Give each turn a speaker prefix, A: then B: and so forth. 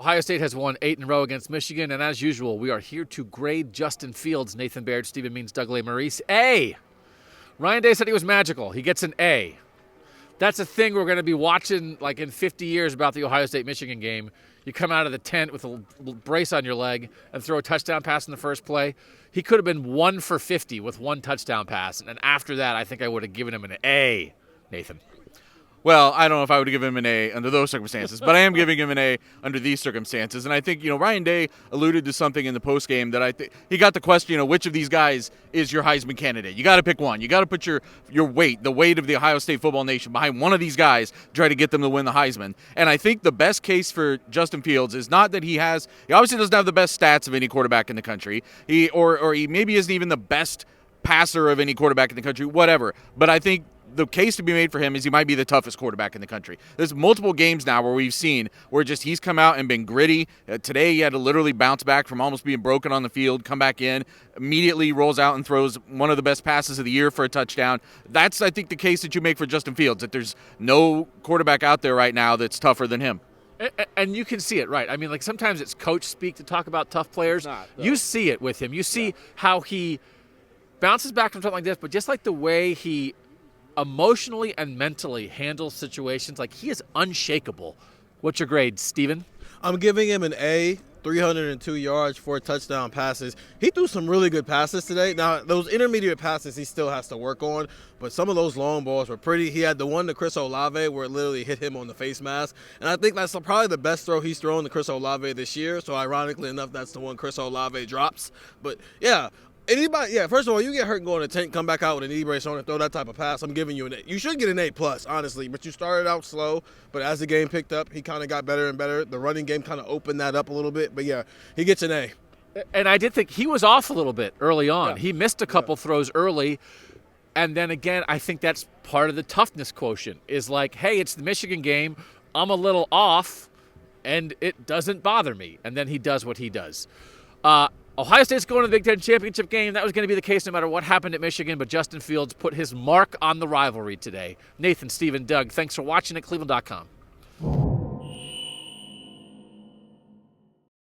A: Ohio State has won 8 in a row against Michigan, and as usual, we are here to grade Justin Fields, Nathan Baird, Stephen Means, Doug Lesmerises. A. Ryan Day said he was magical. He gets an A. That's a thing we're going to be watching like in 50 years about the Ohio State-Michigan game. You come out of the tent with a brace on your leg and throw a touchdown pass in the first play. He could have been 1 for 50 with 1 touchdown pass, and after that, I think I would have given him an A, Nathan.
B: Well, I don't know if I would give him an A under those circumstances, but I am giving him an A under these circumstances. And I think, Ryan Day alluded to something in the postgame that I think he got the question, which of these guys is your Heisman candidate? You got to pick one. You got to put your weight, the weight of the Ohio State football nation behind one of these guys to try to get them to win the Heisman. And I think the best case for Justin Fields is not that he obviously doesn't have the best stats of any quarterback in the country. He maybe isn't even the best passer of any quarterback in the country, whatever. But I think the case to be made for him is he might be the toughest quarterback in the country. There's multiple games now where we've seen where he's come out and been gritty. Today he had to literally bounce back from almost being broken on the field, come back in, immediately rolls out and throws one of the best passes of the year for a touchdown. That's, I think, the case that you make for Justin Fields, that there's no quarterback out there right now that's tougher than him.
A: And you can see it, right? I mean, like sometimes it's coach speak to talk about tough players. You see it with him. You see how he bounces back from something like this, but just like the way he emotionally and mentally handles situations, like he is unshakable. What's your grade, Steven?
C: I'm giving him an A, 302 yards, 4 touchdown passes. He threw some really good passes today. Now, those intermediate passes he still has to work on, but some of those long balls were pretty. He had the one to Chris Olave where it literally hit him on the face mask, and I think that's probably the best throw he's thrown to Chris Olave this year, so ironically enough, that's the one Chris Olave drops. But, yeah. First of all, you get hurt and go in a tent, come back out with a knee brace on and throw that type of pass, I'm giving you an A. You should get an A+, honestly, but you started out slow, but as the game picked up, he kind of got better and better. The running game kind of opened that up a little bit, but yeah, he gets an A.
A: And I did think he was off a little bit early on. Yeah. He missed a couple throws early, and then again, I think that's part of the toughness quotient, is like, hey, it's the Michigan game, I'm a little off, and it doesn't bother me. And then he does what he does. Ohio State's going to the Big Ten championship game. That was going to be the case no matter what happened at Michigan, but Justin Fields put his mark on the rivalry today. Nathan, Stephen, Doug, thanks for watching at cleveland.com.